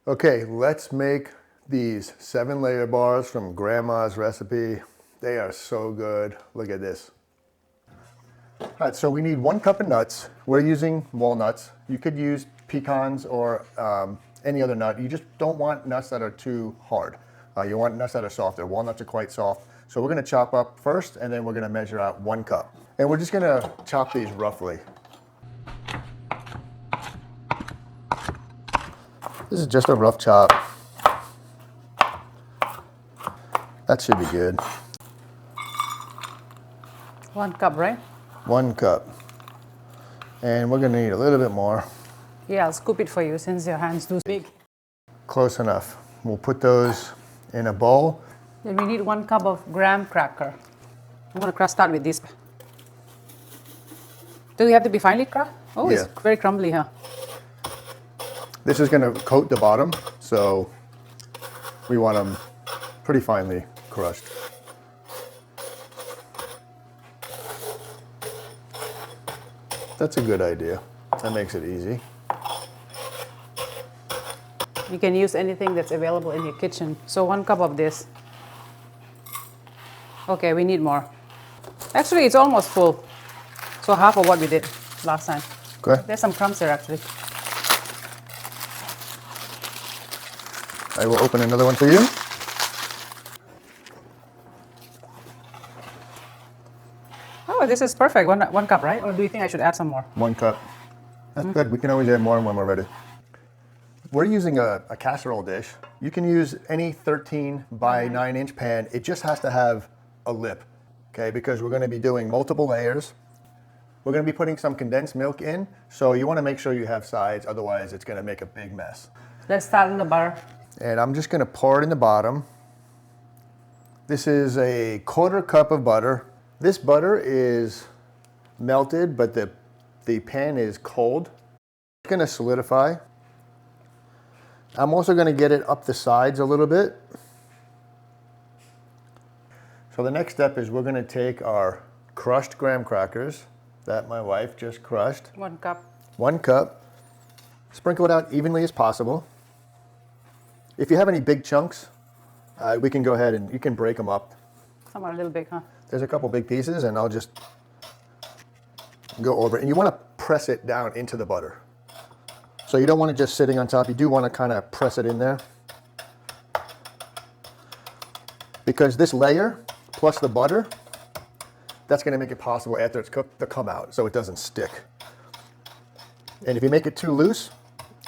Okay, let's make these 7-layer bars from Grandma's recipe. They are so good. Look at this. All right, so we need 1 cup of nuts. We're using walnuts. You could use pecans or any other nut. You just don't want nuts that are too hard. You want nuts that are softer. Walnuts are quite soft. So we're gonna chop up first, and then we're gonna measure out 1 cup. And we're just gonna chop these roughly. This is just a rough chop. That should be good. 1 cup, right? 1 cup. And we're gonna need a little bit more. Yeah, I'll scoop it for you since your hand's too big. Close enough. We'll put those in a bowl. Then we need 1 cup of graham cracker. I'm gonna start with this. Do they have to be finely cracked? Oh, Yeah. It's very crumbly, huh? This is gonna coat the bottom, so we want them pretty finely crushed. That's a good idea. That makes it easy. You can use anything that's available in your kitchen. So 1 cup of this. Okay, we need more. Actually, it's almost full. So half of what we did last time. Okay. There's some crumbs there, actually. I will open another one for you. Oh, this is perfect. 1 cup, right? Or do you think I should add some more? 1 cup. That's good. We can always add more when we're ready. We're using a casserole dish. You can use any 13 by 9-inch pan. It just has to have a lip, okay? Because we're gonna be doing multiple layers. We're gonna be putting some condensed milk in, so you wanna make sure you have sides, otherwise it's gonna make a big mess. Let's start in the butter. And I'm just gonna pour it in the bottom. This is a 1/4 cup of butter. This butter is melted, but the pan is cold. It's gonna solidify. I'm also gonna get it up the sides a little bit. So the next step is we're gonna take our crushed graham crackers that my wife just crushed. 1 cup. 1 cup. Sprinkle it out evenly as possible. If you have any big chunks, we can go ahead and you can break them up. Some are a little big, huh? There's a couple big pieces, and I'll just go over it. And you want to press it down into the butter. So you don't want it just sitting on top. You do want to kind of press it in there. Because this layer, plus the butter, that's going to make it possible after it's cooked to come out so it doesn't stick. And if you make it too loose,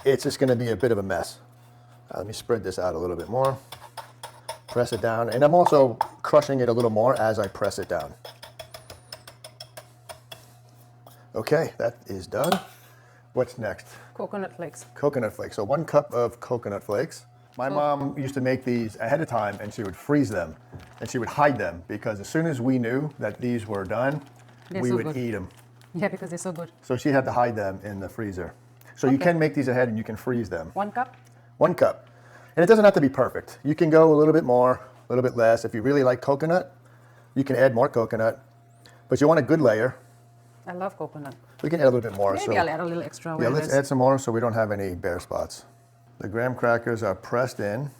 it's just going to be a bit of a mess. Let me spread this out a little bit more. Press it down. And I'm also crushing it a little more as I press it down. Okay, that is done. What's next? Coconut flakes. Coconut flakes. So 1 cup of coconut flakes. My mom used to make these ahead of time, and she would freeze them, and she would hide them, because as soon as we knew that these were done, They're we so would good. eat them. Yeah, because they're so good. So she had to hide them in the freezer. So you can make these ahead, and you can freeze them. 1 cup? 1 cup. And it doesn't have to be perfect. You can go a little bit more, a little bit less. If you really like coconut, you can add more coconut. But you want a good layer. I love coconut. We can add a little bit more. Maybe I'll add a little extra. Yeah, let's add some more so we don't have any bare spots. The graham crackers are pressed in.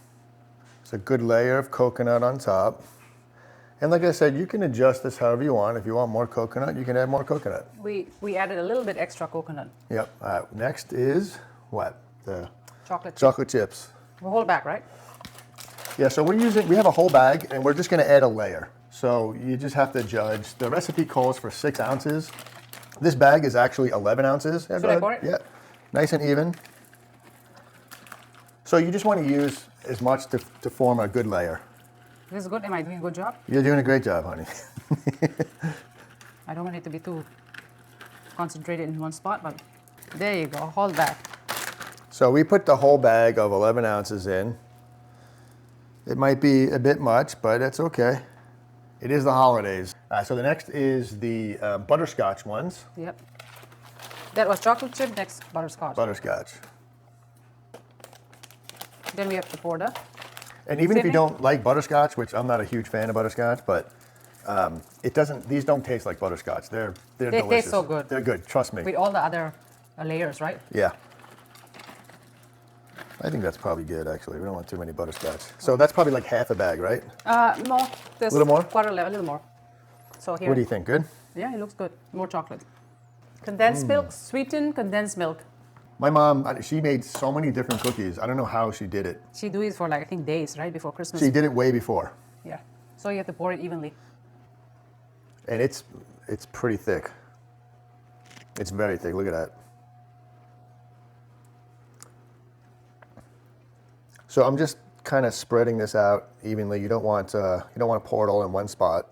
It's a good layer of coconut on top. And like I said, you can adjust this however you want. If you want more coconut, you can add more coconut. We added a little bit extra coconut. Yep. All right. Next is what? The Chocolate. chocolate chips. The whole bag, right? Yeah, so we have a whole bag, and we're just gonna add a layer. So you just have to judge. The recipe calls for 6 ounces. This bag is actually 11 ounces. Should I pour it? Yeah, nice and even. So you just want to use as much to form a good layer. This is good. Am I doing a good job? You're doing a great job, honey. I don't want it to be too concentrated in one spot, but there you go. Hold that. So we put the whole bag of 11 ounces in. It might be a bit much, but it's okay. It is the holidays. So the next is the butterscotch ones. Yep. That was chocolate chip, next butterscotch. Butterscotch. Then we have to pour the... And even if you don't like butterscotch, which I'm not a huge fan of butterscotch, but these don't taste like butterscotch. They're delicious. Taste so good. They're good, trust me. With all the other layers, right? Yeah. I think that's probably good, actually. We don't want too many butterscotch. So that's probably like half a bag, right? No, there's A little more? quite a little more. So here. What do you think? Good? Yeah, it looks good. More chocolate. Condensed milk, sweetened condensed milk. My mom, she made so many different cookies. I don't know how she did it. She do it for like, I think, days, right, before Christmas. She did it way before. Yeah. So you have to pour it evenly. And it's pretty thick. It's very thick. Look at that. So I'm just kind of spreading this out evenly. You don't want to pour it all in one spot.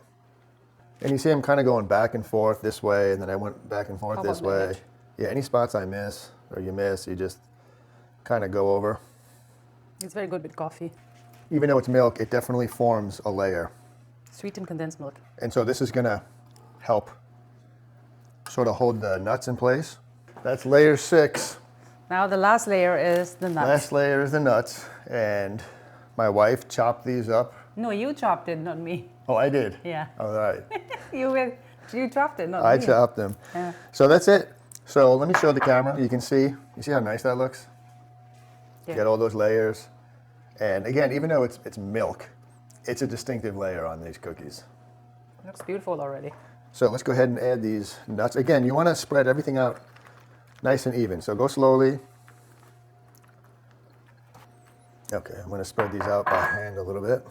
And you see I'm kind of going back and forth this way, and then I went back and forth this way. Yeah, any spots I miss or you miss, you just kind of go over. It's very good with coffee. Even though it's milk, it definitely forms a layer. Sweetened condensed milk. And so this is gonna help sort of hold the nuts in place. That's layer 6. Now the last layer is the nuts. Last layer is the nuts, and my wife chopped these up. No, you chopped it, not me. Oh, I did? Yeah. All right. You chopped it, not me. I chopped them. Yeah. So that's it. So let me show the camera. You can see, you see how nice that looks? Yeah. Get all those layers. And again, even though it's milk, it's a distinctive layer on these cookies. It looks beautiful already. So let's go ahead and add these nuts. Again, you want to spread everything out nice and even. So go slowly. Okay, I'm going to spread these out by hand a little bit.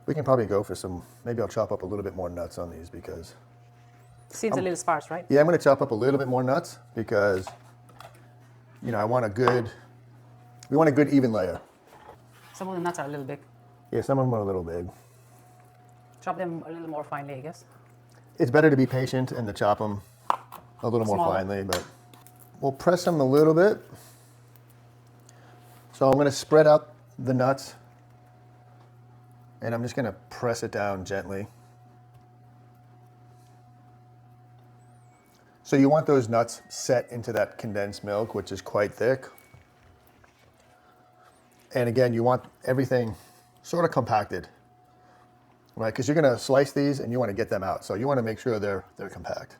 We can probably go for some, maybe I'll chop up a little bit more nuts on these because... Seems a little sparse, right? Yeah, I'm going to chop up a little bit more nuts because, you know, we want a good even layer. Some of the nuts are a little big. Yeah, some of them are a little big. Chop them a little more finely, I guess. It's better to be patient and to chop them a little more Smaller. finely, but we'll press them a little bit. So I'm going to spread out the nuts, and I'm just going to press it down gently. So you want those nuts set into that condensed milk, which is quite thick. And again, you want everything sort of compacted, right? Because you're going to slice these and you want to get them out. So you want to make sure they're compact.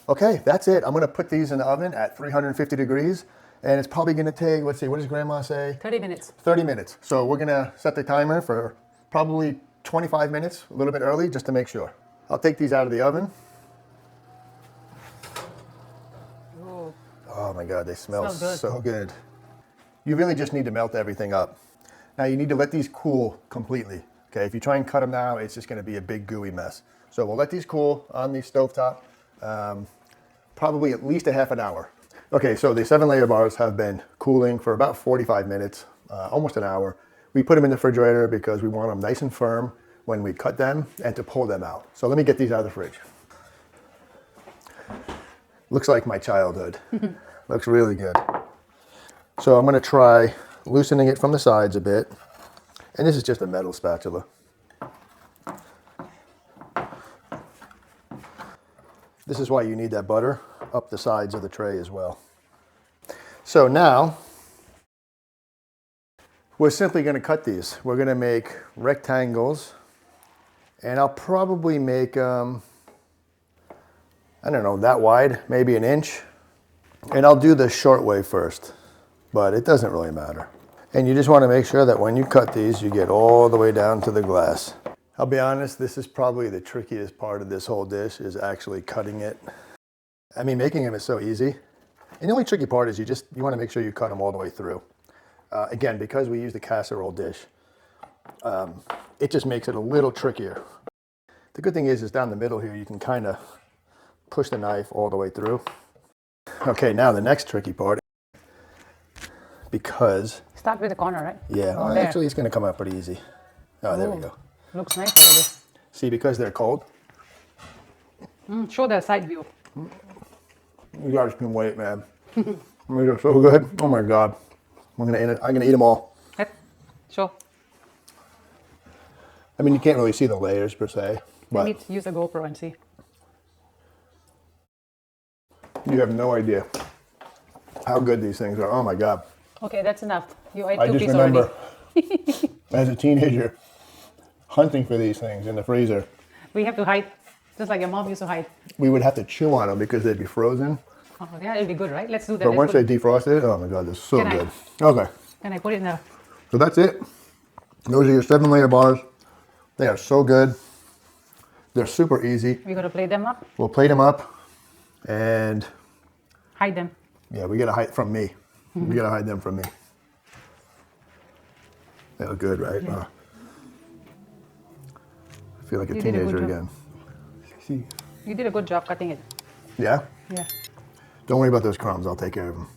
Okay, that's it. I'm going to put these in the oven at 350 degrees. And it's probably going to take, let's see, what does Grandma say? 30 minutes. 30 minutes. So we're going to set the timer for probably 25 minutes, a little bit early, just to make sure. I'll take these out of the oven. Ooh. Oh my God, they smell Smells good. so good. You really just need to melt everything up. Now you need to let these cool completely. Okay, if you try and cut them now, it's just going to be a big gooey mess. So we'll let these cool on the stovetop, probably at least a half an hour. Okay, so the 7-layer bars have been cooling for about 45 minutes, almost an hour. We put them in the refrigerator because we want them nice and firm when we cut them and to pull them out. So let me get these out of the fridge. Looks like my childhood. Looks really good. So I'm going to try loosening it from the sides a bit. And this is just a metal spatula. This is why you need that butter up the sides of the tray as well. So now, we're simply going to cut these. We're going to make rectangles, and I'll probably make, I don't know, that wide, maybe an inch. And I'll do the short way first, but it doesn't really matter. And you just want to make sure that when you cut these, you get all the way down to the glass. I'll be honest, this is probably the trickiest part of this whole dish, is actually cutting it. I mean, making them is so easy. And the only tricky part is you want to make sure you cut them all the way through. Again, because we use the casserole dish, it just makes it a little trickier. The good thing is down the middle here, you can kind of push the knife all the way through. Okay, now the next tricky part, because... Start with the corner, right? Yeah, well, actually it's going to come out pretty easy. Oh, there we go. Looks nice already. See, because they're cold. Show the side view. You guys can wait, man. These are so good. Oh my God. I'm gonna eat them all. Yep. Sure. I mean, you can't really see the layers per se, I but need to use a GoPro and see. you have no idea how good these things are. Oh my God. Okay, that's enough. You ate I two just pieces remember already. as a teenager hunting for these things in the freezer. We have to hide, just like your mom used to hide. We would have to chew on them because they'd be frozen. Oh, yeah, it'll be good, right? Let's do that. But Let's once put- they defrost it, oh my God, they're so Can I- good. Okay, Can I put it in the... so that's it. Those are your 7-layer bars. They are so good. They're super easy. We gotta plate them up, We'll plate them up, and hide them. yeah, we gotta hide from me. We gotta hide them from me. They look good, right? Yeah. I feel like a You did a good teenager job. again. See? You did a good job cutting it. Yeah? Yeah. Don't worry about those crumbs. I'll take care of them.